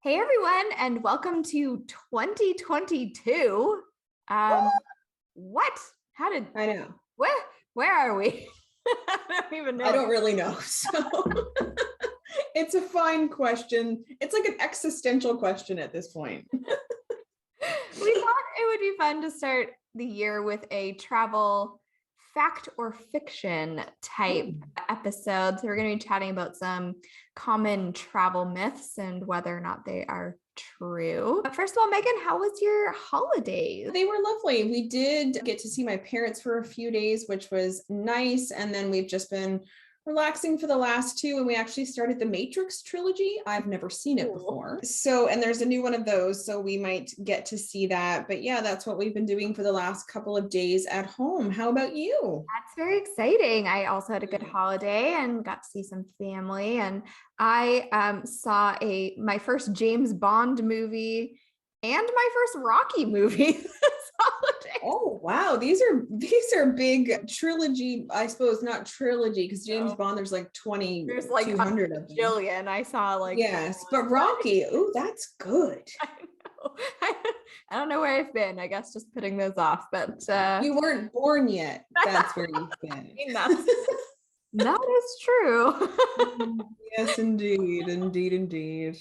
Hey everyone, and welcome to 2022. What? How did I know. where are we? I don't even know. I don't really know. So it's a fine question. It's like an existential question at this point. We thought it would be fun to start the year with a travel fact or fiction type episode. So we're going to be chatting about some common travel myths and whether or not they are true. But first of all, Meggan, how was your holidays? They were lovely. We did get to see my parents for a few days, which was nice. And then we've just been relaxing for the last two. And we actually started the Matrix trilogy. I've never seen it before. So, and there's a new one of those. So we might get to see that. But yeah, that's what we've been doing for the last couple of days at home. How about you? That's very exciting. I also had a good holiday and got to see some family. And I saw my first James Bond movie and my first Rocky movie this holiday. Oh wow, these are big trilogy. I suppose not trilogy because James Bond there's like 20, There's like 200 of them. Jillian. I saw like yes, but Rocky. Oh, that's good. I know. I don't know where I've been. I guess just putting those off, but You weren't born yet. That's where you've been. That is true. Yes, indeed.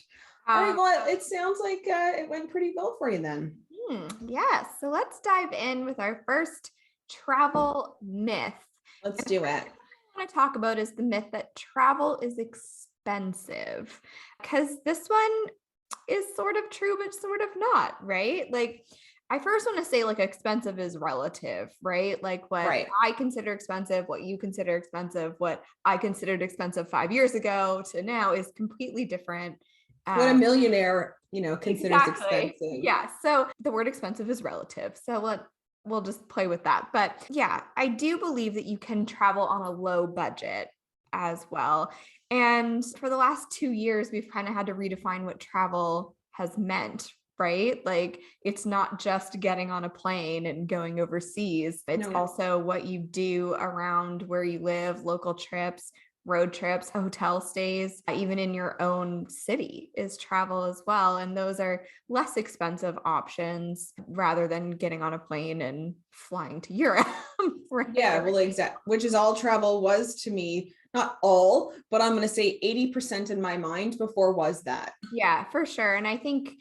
All right, well, it sounds like it went pretty well for you then. Yes. So let's dive in with our first travel myth. Let's do it. What I want to talk about is the myth that travel is expensive, because this one is sort of true, but sort of not, right? Like, I first want to say, like, expensive is relative, right? Like what I consider expensive, what you consider expensive, what I considered expensive 5 years ago to now is completely different. What a millionaire, considers expensive. Yeah. So the word expensive is relative. So we'll just play with that. But yeah, I do believe that you can travel on a low budget as well. And for the last 2 years, we've kind of had to redefine what travel has meant, right? Like, it's not just getting on a plane and going overseas. It's also what you do around where you live, local trips, road trips, hotel stays, even in your own city is travel as well. And those are less expensive options rather than getting on a plane and flying to Europe. Right? Yeah, well, exactly. Which is all travel was to me. Not all, but I'm going to say 80% in my mind before was that. Yeah, for sure. And I think,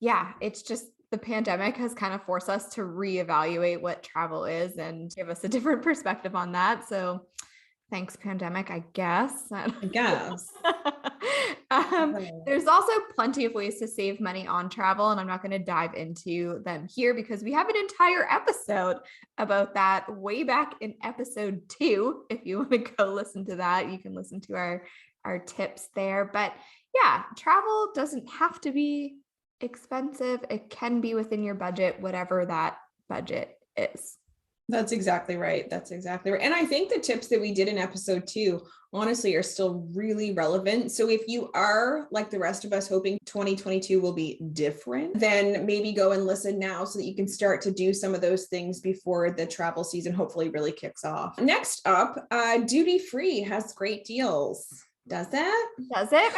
it's just the pandemic has kind of forced us to reevaluate what travel is and give us a different perspective on that. So thanks, pandemic, I guess. There's also plenty of ways to save money on travel, and I'm not going to dive into them here because we have an entire episode about that way back in episode 2. If you want to go listen to that, you can listen to our tips there. But yeah, travel doesn't have to be expensive. It can be within your budget, whatever that budget is. That's exactly right. And I think the tips that we did in episode 2, honestly, are still really relevant. So if you are like the rest of us hoping 2022 will be different, then maybe go and listen now so that you can start to do some of those things before the travel season hopefully really kicks off. Next up, duty free has great deals. Does that? Does it,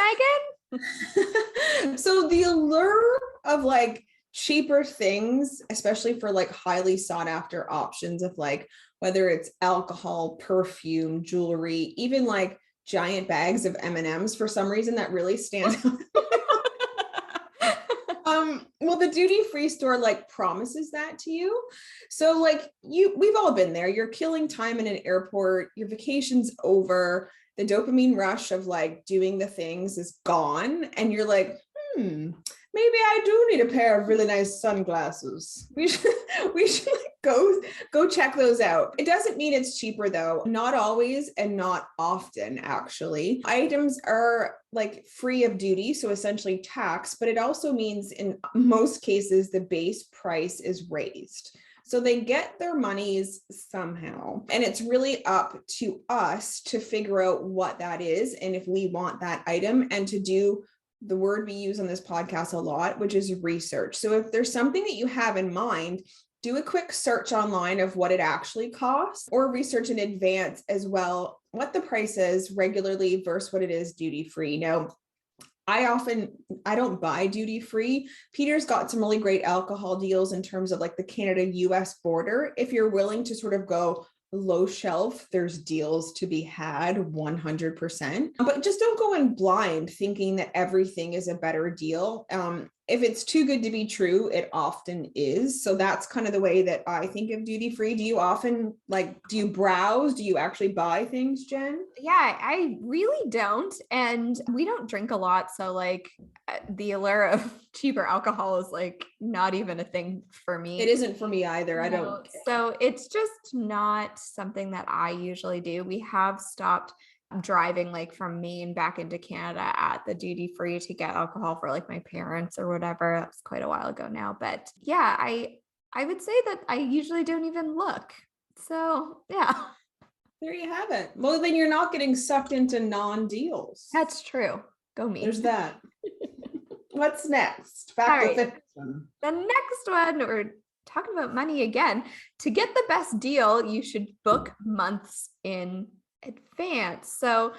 Meggan? So the allure of like cheaper things, especially for like highly sought after options of like whether it's alcohol, perfume, jewelry, even like giant bags of M&Ms, for some reason that really stands out. Well, the duty-free store like promises that to you. So like we've all been there. You're killing time in an airport, your vacation's over, the dopamine rush of like doing the things is gone, and you're like, maybe I do need a pair of really nice sunglasses. We should go check those out. It doesn't mean it's cheaper though. Not always and not often, actually. Items are like free of duty, so essentially tax, but it also means in most cases the base price is raised. So they get their monies somehow. And it's really up to us to figure out what that is and if we want that item, and to do the word we use on this podcast a lot, which is research. So if there's something that you have in mind, do a quick search online of what it actually costs, or research in advance as well what the price is regularly versus what it is duty free. Now, I don't buy duty free. Peter's got some really great alcohol deals in terms of like the Canada US border. If you're willing to sort of go low shelf, there's deals to be had 100%. But just don't go in blind thinking that everything is a better deal. If it's too good to be true, it often is. So that's kind of the way that I think of duty free. Do you often do you browse? Do you actually buy things, Jen? Yeah, I really don't. And we don't drink a lot. So the allure of cheaper alcohol is not even a thing for me. It isn't for me either. I don't. So it's just not something that I usually do. We have stopped driving from Maine back into Canada at the duty free to get alcohol for my parents or whatever. That was quite a while ago now. But yeah, I would say that I usually don't even look. So yeah. There you have it. Well, then you're not getting sucked into non-deals. That's true. Go me. There's that. What's next? Back to the fifth one. The next one, we're talking about money again. To get the best deal, you should book months in advance. So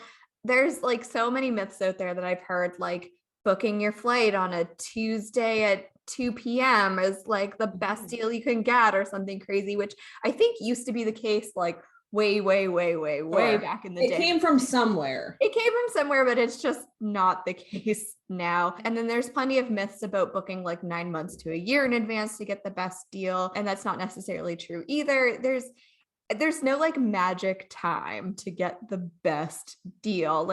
there's so many myths out there that I've heard, booking your flight on a Tuesday at 2 p.m. is the best deal you can get or something crazy, which I think used to be the case way back in the day. It came from somewhere. But it's just not the case now. And then there's plenty of myths about booking 9 months to a year in advance to get the best deal. And that's not necessarily true either. There's no magic time to get the best deal.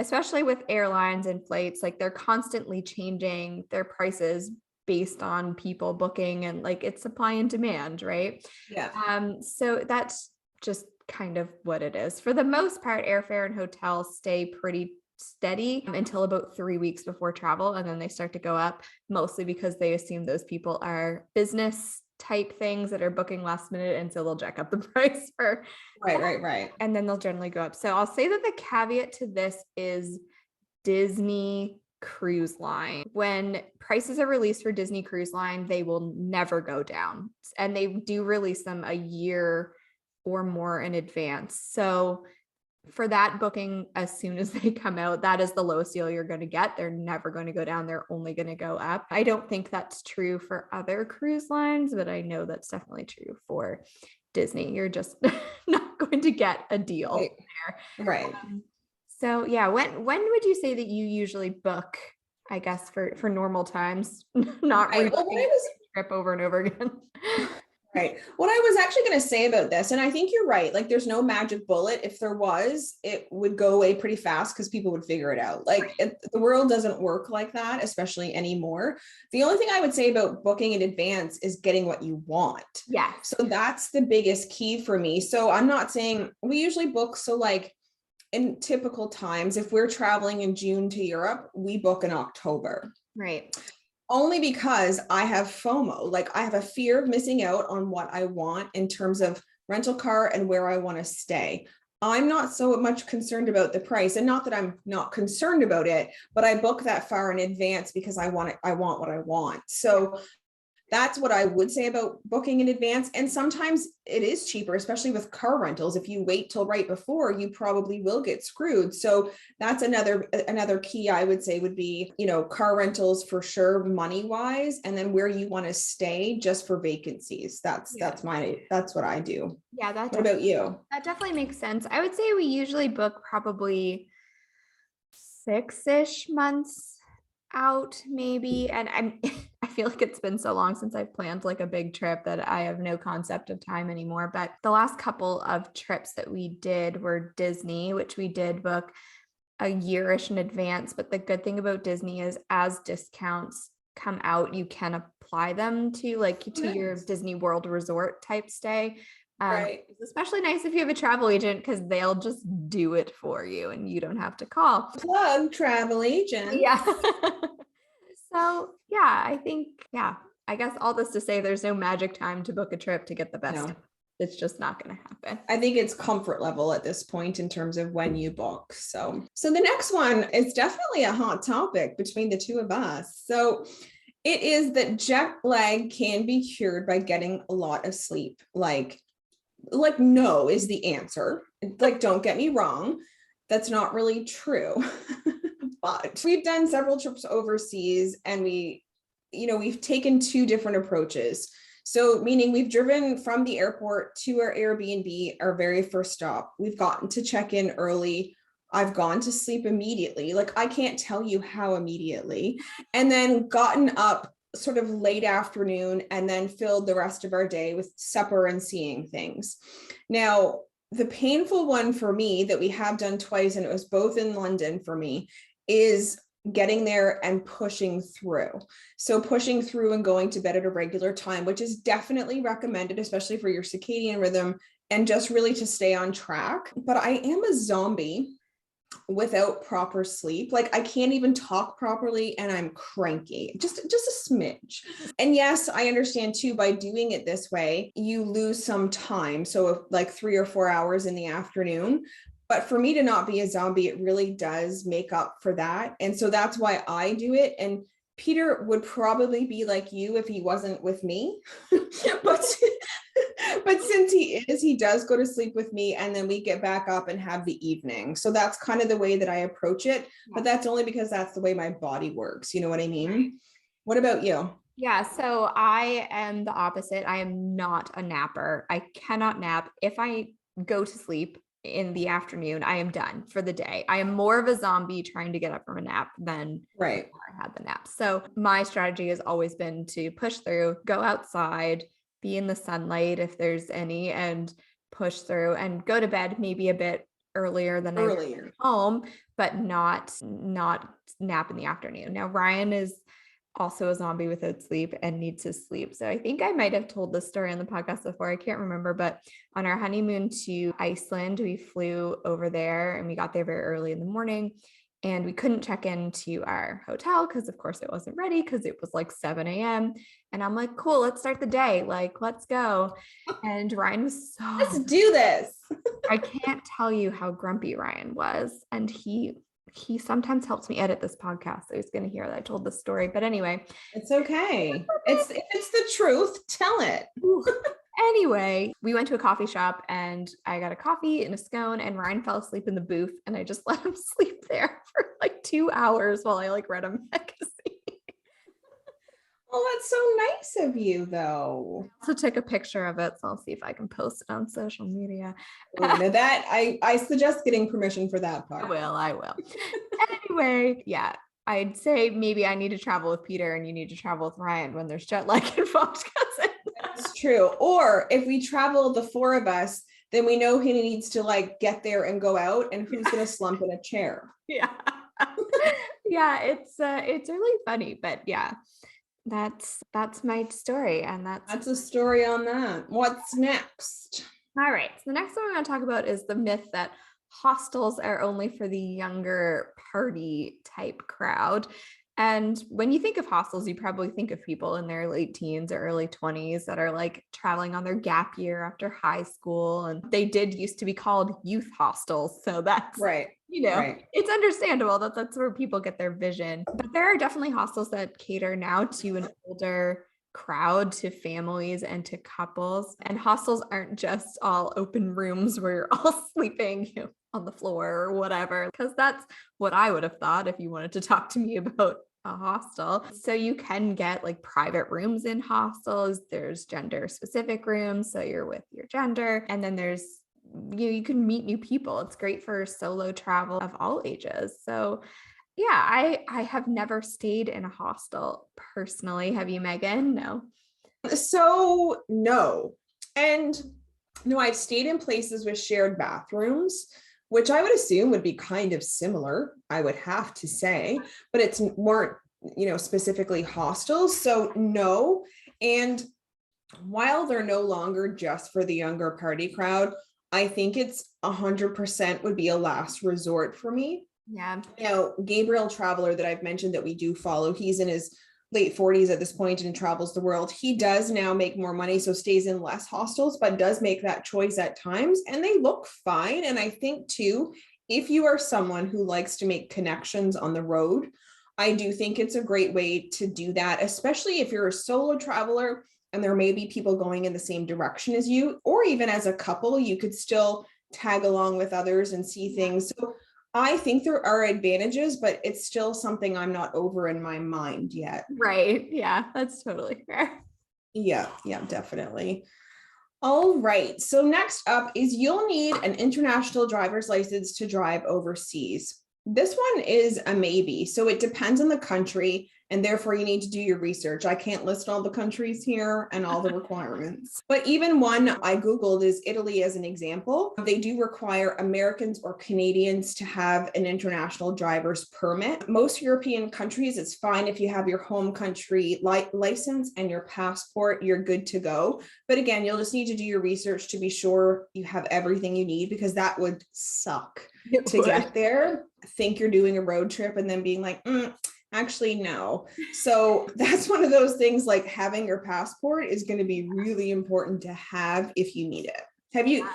Especially with airlines and flights, they're constantly changing their prices based on people booking and it's supply and demand, right? Yeah. So that's just kind of what it is. For the most part, airfare and hotels stay pretty steady until about 3 weeks before travel. And then they start to go up, mostly because they assume those people are business type things that are booking last minute. And so they'll jack up the price for. Right. And then they'll generally go up. So I'll say that the caveat to this is Disney Cruise Line. When prices are released for Disney Cruise Line, they will never go down. And they do release them a year or more in advance. So for that booking, as soon as they come out, that is the lowest deal you're going to get. They're never going to go down. They're only going to go up. I don't think that's true for other cruise lines, but I know that's definitely true for Disney. You're just not going to get a deal there. Right. So yeah, when would you say that you usually book, I guess, for normal times, not trip over and over again? Right. What I was actually going to say about this, and I think you're right, there's no magic bullet. If there was, it would go away pretty fast because people would figure it out. The world doesn't work like that, especially anymore. The only thing I would say about booking in advance is getting what you want. Yeah. So that's the biggest key for me. So I'm not saying we usually book. So in typical times, if we're traveling in June to Europe, we book in October. Right. Only because I have FOMO. I have a fear of missing out on what I want in terms of rental car and where I want to stay. I'm not so much concerned about the price, and not that I'm not concerned about it, but I book that far in advance because I want what I want. So that's what I would say about booking in advance. And sometimes it is cheaper, especially with car rentals. If you wait till right before, you probably will get screwed. So that's another key I would say would be, car rentals for sure, money wise, and then where you want to stay just for vacancies. That's what I do. Yeah. What about you? That definitely makes sense. I would say we usually book probably 6-ish months out maybe. And I feel like it's been so long since I've planned a big trip that I have no concept of time anymore. But the last couple of trips that we did were Disney, which we did book a year-ish in advance. But the good thing about Disney is as discounts come out, you can apply them to your Disney World resort type stay. Right. It's especially nice if you have a travel agent because they'll just do it for you and you don't have to call. Plug travel agent. Yeah. So yeah, I think, I guess all this to say there's no magic time to book a trip to get the best. No. It's just not going to happen. I think it's comfort level at this point in terms of when you book. So the next one is definitely a hot topic between the two of us. So it is that jet lag can be cured by getting a lot of sleep. No is the answer. Don't get me wrong. That's not really true. But we've done several trips overseas, and we've taken two different approaches. So meaning we've driven from the airport to our Airbnb, our very first stop. We've gotten to check in early. I've gone to sleep immediately. Like, I can't tell you how immediately. And then gotten up sort of late afternoon and then filled the rest of our day with supper and seeing things. Now, the painful one for me that we have done twice, and it was both in London for me, is getting there and pushing through. So pushing through and going to bed at a regular time, which is definitely recommended, especially for your circadian rhythm and just really to stay on track. But I am a zombie without proper sleep. Like, I can't even talk properly and I'm cranky, just a smidge. And yes, I understand too, by doing it this way, you lose some time. So like 3 or 4 hours in the afternoon. But for me to not be a zombie, it really does make up for that. And so that's why I do it. And Peter would probably be like you if he wasn't with me. but since he does go to sleep with me, and then we get back up and have the evening. So that's kind of the way that I approach it. But that's only because that's the way my body works. You know what I mean? What about you? Yeah, so I am the opposite. I am not a napper. I cannot nap. If I go to sleep in the afternoon, I am done for the day. I am more of a zombie trying to get up from a nap than right. I had the nap. So my strategy has always been to push through, go outside, be in the sunlight if there's any, and push through and go to bed maybe a bit earlier than I went home, but not nap in the afternoon. Now, Ryan is also a zombie without sleep and needs his sleep. So I think I might have told this story on the podcast before. I can't remember, but on our honeymoon to Iceland, we flew over there and we got there very early in the morning, and we couldn't check into our hotel because of course it wasn't ready because it was like 7 a.m. And I'm like, cool, let's start the day. Like, let's go. And Ryan was let's do this. I can't tell you how grumpy Ryan was. And he sometimes helps me edit this podcast, so he's going to hear that I told this story. But anyway, it's okay. If it's the truth, tell it. Anyway, we went to a coffee shop and I got a coffee and a scone, and Ryan fell asleep in the booth, and I just let him sleep there for like 2 hours while I like read a magazine. Well, that's so nice of you, though. I also took a picture of it, so I'll see if I can post it on social media. Now that I suggest getting permission for that part. I will. Anyway, yeah, I'd say maybe I need to travel with Peter and you need to travel with Ryan when there's jet lag involved. That's true. Or if we travel the four of us, then we know who needs to like get there and go out, and who's going to slump in a chair. Yeah. Yeah, it's really funny, but yeah. That's my story, and that's a story on that. What's next? All right. So the next one we're going to talk about is the myth that hostels are only for the younger party type crowd. And when you think of hostels, you probably think of people in their late teens or early 20s that are like traveling on their gap year after high school. And they did used to be called youth hostels. So that's right. It's understandable that that's where people get their vision. But there are definitely hostels that cater now to an older crowd, to families and to couples. And hostels aren't just all open rooms where you're all sleeping, on the floor or whatever, because that's what I would have thought if you wanted to talk to me about a hostel. So you can get like private rooms in hostels. There's gender specific rooms, so you're with your gender, and then there's you can meet new people. It's great for solo travel of all ages. So yeah, I have never stayed in a hostel personally. Have you, Megan? No. So no. And no, I've stayed in places with shared bathrooms, which I would assume would be kind of similar, I would have to say, but it's weren't, specifically hostels. So no. And while they're no longer just for the younger party crowd, I think it's 100% would be a last resort for me. Yeah. Gabriel Traveler that I've mentioned that we do follow, he's in his late 40s at this point and travels the world. He does now make more money, so stays in less hostels, but does make that choice at times, and they look fine. And I think too, if you are someone who likes to make connections on the road, I do think it's a great way to do that, especially if you're a solo traveler and there may be people going in the same direction as you, or even as a couple, you could still tag along with others and see things. So I think there are advantages, but it's still something I'm not over in my mind yet. Right. Yeah, that's totally fair. Yeah, definitely. All right. So next up is you'll need an international driver's license to drive overseas. This one is a maybe. So it depends on the country, and therefore you need to do your research. I can't list all the countries here and all the requirements. But even one I Googled is Italy as an example. They do require Americans or Canadians to have an international driver's permit. Most European countries, it's fine if you have your home country license and your passport, you're good to go. But again, you'll just need to do your research to be sure you have everything you need, because that would suck to get there. Think you're doing a road trip and then being like, actually, no. So that's one of those things, like having your passport is going to be really important to have if you need it. Have you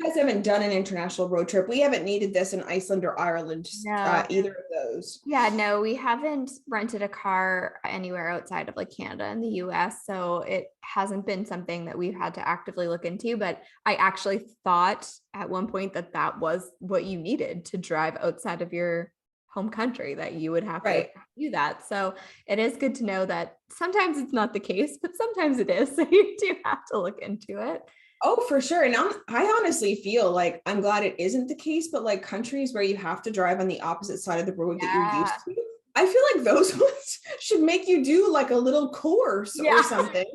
guys haven't done an international road trip? We haven't needed this in Iceland or Ireland, No. either of those. Yeah, no, we haven't rented a car anywhere outside of like Canada and the US. So it hasn't been something that we've had to actively look into. But I actually thought at one point that that was what you needed to drive outside of your home country, that you would have to do that. So it is good to know that sometimes it's not the case, but sometimes it is. So you do have to look into it. Oh, for sure. And I honestly feel like I'm glad it isn't the case, but like countries where you have to drive on the opposite side of the road that you're used to, I feel like those ones should make you do like a little course or something.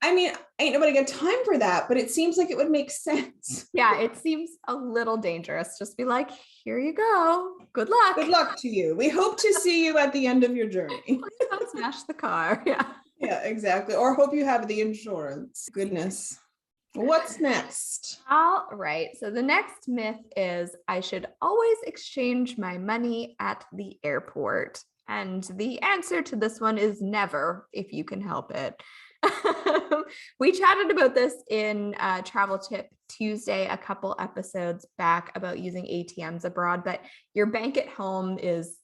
I mean, ain't nobody got time for that, but it seems like it would make sense. Yeah, it seems a little dangerous. Just be like, here you go. Good luck. Good luck to you. We hope to see you at the end of your journey. Please don't smash the car. Yeah. Yeah, exactly. Or hope you have the insurance. Goodness. What's next? All right. So the next myth is I should always exchange my money at the airport. And the answer to this one is never, if you can help it. We chatted about this in Travel Tip Tuesday, a couple episodes back, about using ATMs abroad, but your bank at home is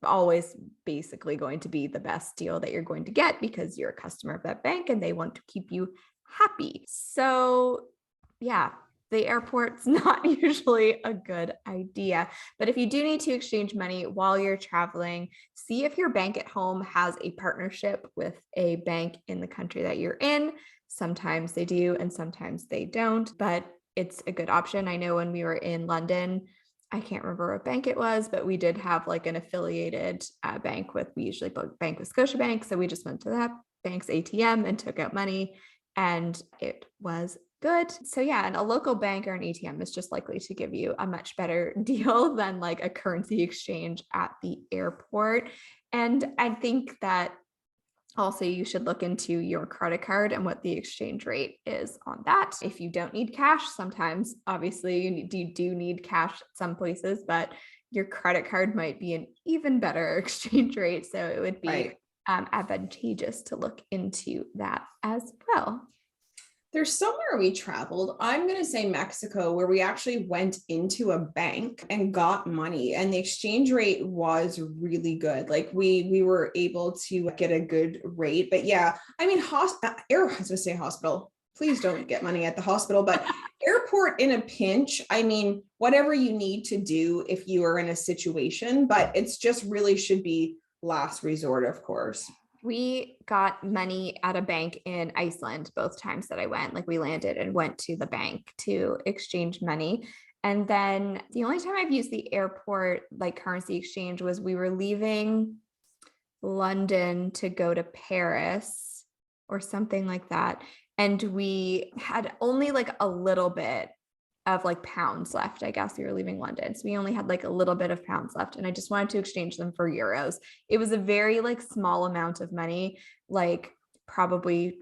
always basically going to be the best deal that you're going to get, because you're a customer of that bank and they want to keep you happy. So yeah, the airport's not usually a good idea. But if you do need to exchange money while you're traveling, see if your bank at home has a partnership with a bank in the country that you're in. Sometimes they do and sometimes they don't, but it's a good option. I know when we were in London, I can't remember what bank it was, but we did have like an affiliated bank with, we usually bank with Scotiabank. So we just went to that bank's ATM and took out money, and it was good. So yeah, and a local bank or an ATM is just likely to give you a much better deal than like a currency exchange at the airport. And I think that also you should look into your credit card and what the exchange rate is on that. If you don't need cash, sometimes obviously you do need cash at some places, but your credit card might be an even better exchange rate. So it would be advantageous to look into that as well. There's somewhere we traveled, I'm going to say Mexico, where we actually went into a bank and got money, and the exchange rate was really good. Like we were able to get a good rate. But yeah, I mean, I was going to say hospital. Please don't get money at the hospital, but airport in a pinch. I mean, whatever you need to do if you are in a situation, but it's just really should be last resort, of course. We got money at a bank in Iceland both times that I went. Like we landed and went to the bank to exchange money. And then the only time I've used the airport like currency exchange was we were leaving London to go to Paris or something like that. And we had only like a little bit of like pounds left. I guess we were leaving London. So we only had like a little bit of pounds left, and I just wanted to exchange them for euros. It was a very like small amount of money, like probably,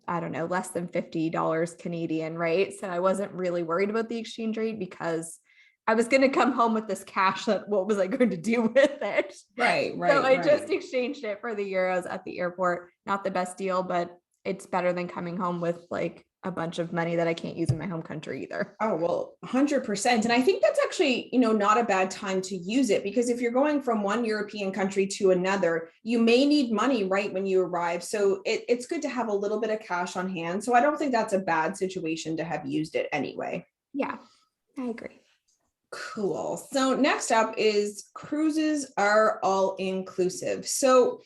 I don't know, less than $50 Canadian, right? So I wasn't really worried about the exchange rate because I was going to come home with this cash. That what was I going to do with it? Right. So I just exchanged it for the euros at the airport. Not the best deal, but it's better than coming home with like a bunch of money that I can't use in my home country either. Oh, well, 100%. And I think that's actually, not a bad time to use it, because if you're going from one European country to another, you may need money right when you arrive. So it's good to have a little bit of cash on hand. So I don't think that's a bad situation to have used it anyway. Yeah, I agree. Cool. So next up is cruises are all inclusive. So,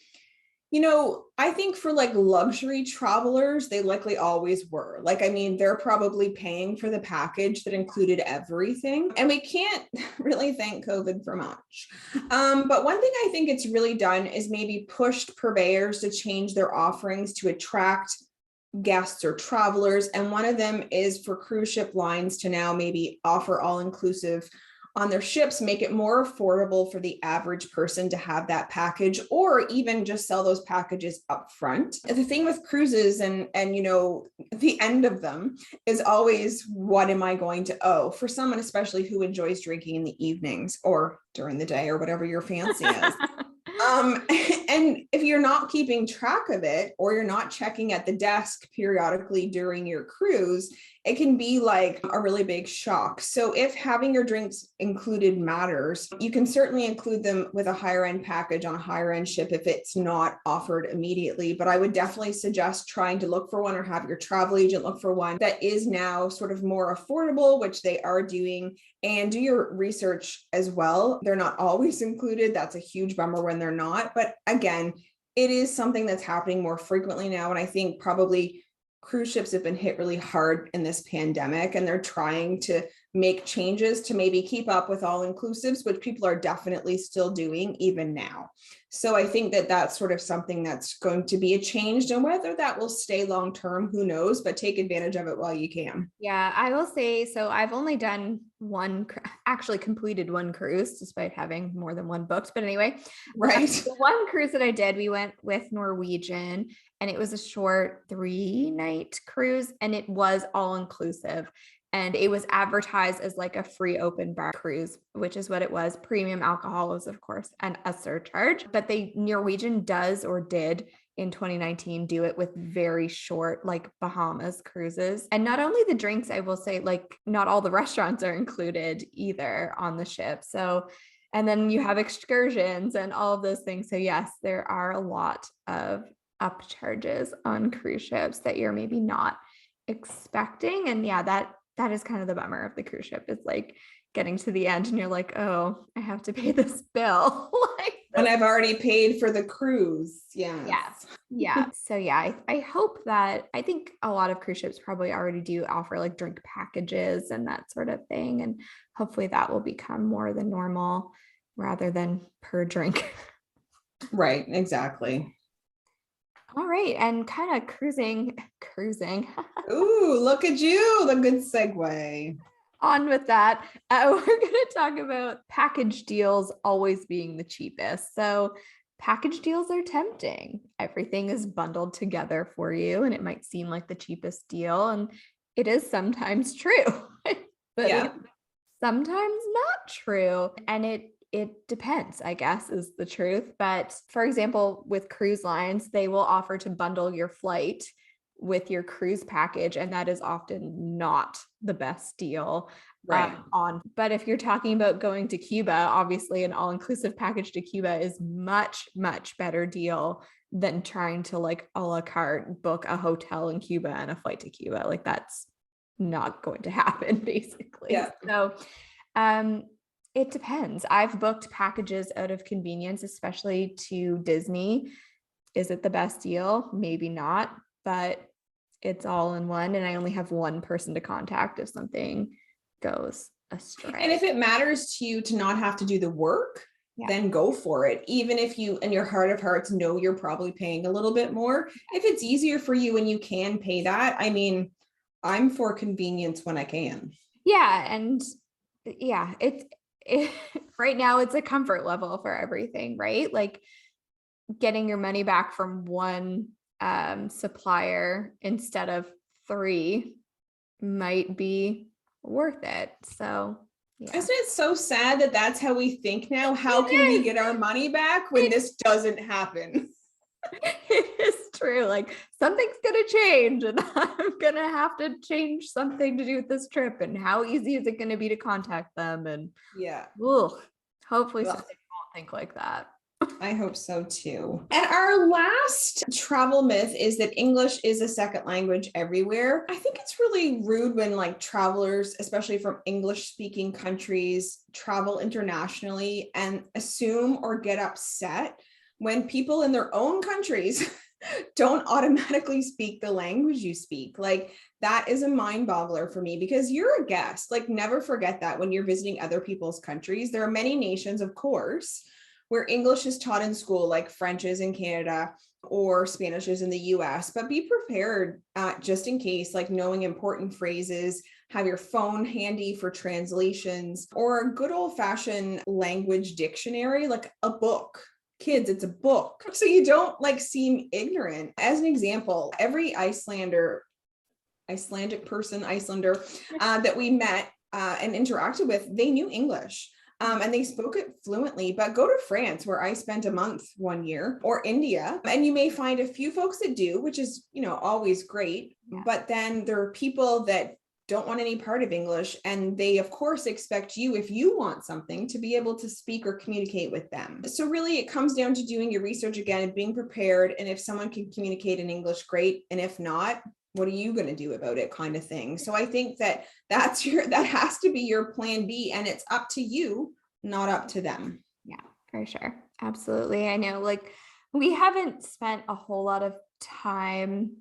I think for like luxury travelers, they likely always were. Like, I mean, they're probably paying for the package that included everything. And we can't really thank COVID for much. But one thing I think it's really done is maybe pushed purveyors to change their offerings to attract guests or travelers. And one of them is for cruise ship lines to now maybe offer all inclusive on their ships, make it more affordable for the average person to have that package, or even just sell those packages up front. The thing with cruises and the end of them is always, what am I going to owe? For someone especially who enjoys drinking in the evenings or during the day or whatever your fancy is. And if you're not keeping track of it, or you're not checking at the desk periodically during your cruise, it can be like a really big shock. So if having your drinks included matters, you can certainly include them with a higher end package on a higher end ship if it's not offered immediately. But I would definitely suggest trying to look for one, or have your travel agent look for one that is now sort of more affordable, which they are doing. And do your research as well. They're not always included. That's a huge bummer when they're not. But again, it is something that's happening more frequently now. And I think probably cruise ships have been hit really hard in this pandemic, and they're trying to make changes to maybe keep up with all inclusives, which people are definitely still doing even now. So I think that that's sort of something that's going to be a change, and whether that will stay long term, who knows, but take advantage of it while you can. Yeah, I will say, so I've only done actually completed one cruise despite having more than one booked. But anyway, Right. the one cruise that I did, we went with Norwegian, and it was a short 3-night cruise, and it was all inclusive. And it was advertised as like a free open bar cruise, which is what it was. Premium alcohol was, of course, and a surcharge. But Norwegian does, or did in 2019, do it with very short, like Bahamas cruises. And not only the drinks, I will say, like not all the restaurants are included either on the ship. So, and then you have excursions and all of those things. So yes, there are a lot of upcharges on cruise ships that you're maybe not expecting. And yeah, that is kind of the bummer of the cruise ship, is like getting to the end and you're like, oh, I have to pay this bill. Like, when I've already paid for the cruise. Yes. Yeah. So yeah, I hope that, I think a lot of cruise ships probably already do offer like drink packages and that sort of thing. And hopefully that will become more the normal rather than per drink. Right. Exactly. All right. And kind of cruising. Ooh, look at you. The good segue. On with that, we're going to talk about package deals always being the cheapest. So package deals are tempting. Everything is bundled together for you, and it might seem like the cheapest deal, and it is sometimes true, but yeah, sometimes not true. And it depends, I guess, is the truth. But for example, with cruise lines, they will offer to bundle your flight with your cruise package, and that is often not the best deal. Right. But if you're talking about going to Cuba, obviously an all-inclusive package to Cuba is much better deal than trying to like a la carte book a hotel in Cuba and a flight to Cuba. Like that's not going to happen, basically. Yeah. So it depends. I've booked packages out of convenience, especially to Disney. Is it the best deal? Maybe not, but it's all in one, and I only have one person to contact if something goes astray. And if it matters to you to not have to do the work, then go for it. Even if you, in your heart of hearts, know you're probably paying a little bit more. If it's easier for you and you can pay that, I mean, I'm for convenience when I can. Yeah. And yeah, it right now it's a comfort level for everything, right? Like getting your money back from one supplier instead of 3 might be worth it. So yeah. Isn't it so sad that that's how we think now? How can we get our money back when this doesn't happen? It is true. Like something's gonna change, and I'm gonna have to change something to do with this trip. And how easy is it gonna be to contact them? And yeah, hopefully something won't think like that. I hope so too. And our last travel myth is that English is a second language everywhere. I think it's really rude when like travelers, especially from English speaking countries, travel internationally and assume or get upset when people in their own countries don't automatically speak the language you speak. Like that is a mind boggler for me because you're a guest. Like never forget that when you're visiting other people's countries. There are many nations, of course, where English is taught in school, like French is in Canada or Spanish is in the US, but be prepared just in case, like knowing important phrases, have your phone handy for translations, or a good old fashioned language dictionary, like a book. Kids, it's a book. So you don't like seem ignorant. As an example, every Icelandic person, Icelander that we met and interacted with, they knew English. And they spoke it fluently, but go to France where I spent a month 1 year, or India, and you may find a few folks that do, which is, always great. Yeah. But then there are people that don't want any part of English. And they, of course, expect you, if you want something, to be able to speak or communicate with them. So really, it comes down to doing your research again and being prepared. And if someone can communicate in English, great. And if not, what are you going to do about it, kind of thing. So I think that that has to be your plan B, and it's up to you, not up to them. Yeah, for sure. Absolutely. I know, like, we haven't spent a whole lot of time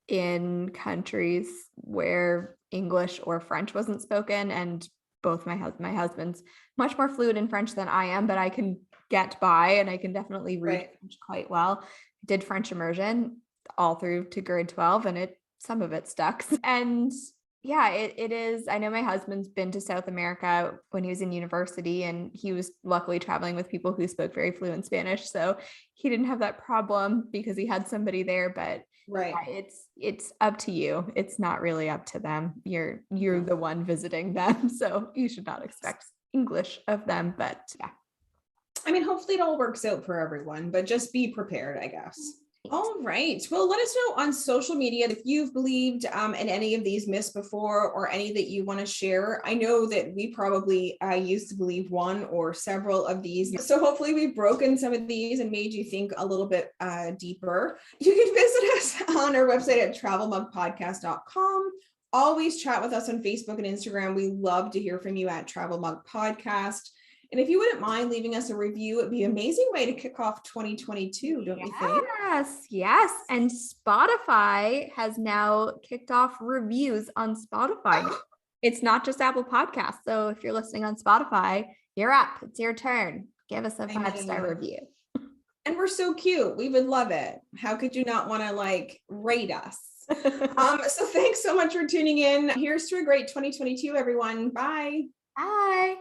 in countries where English or French wasn't spoken, and both my husband's much more fluent in French than I am, but I can get by and I can definitely read French quite well. I did French immersion all through to grade 12, and some of it stuck. And yeah, it is. I know my husband's been to South America when he was in university, and he was luckily traveling with people who spoke very fluent Spanish. So he didn't have that problem because he had somebody there, but yeah, it's up to you. It's not really up to them. You're the one visiting them. So you should not expect English of them, but yeah. I mean, hopefully it all works out for everyone, but just be prepared, I guess. All right. Well, let us know on social media if you've believed in any of these myths before, or any that you want to share. I know that we probably used to believe one or several of these. So hopefully we've broken some of these and made you think a little bit deeper. You can visit us on our website at travelmugpodcast.com. Always chat with us on Facebook and Instagram. We love to hear from you at Travel Mug Podcast. And if you wouldn't mind leaving us a review, it'd be an amazing way to kick off 2022, don't you think? Yes. And Spotify has now kicked off reviews on Spotify. It's not just Apple Podcasts. So if you're listening on Spotify, you're up. It's your turn. Give us a 5-star review. And we're so cute. We would love it. How could you not want to rate us? So thanks so much for tuning in. Here's to a great 2022, everyone. Bye. Bye.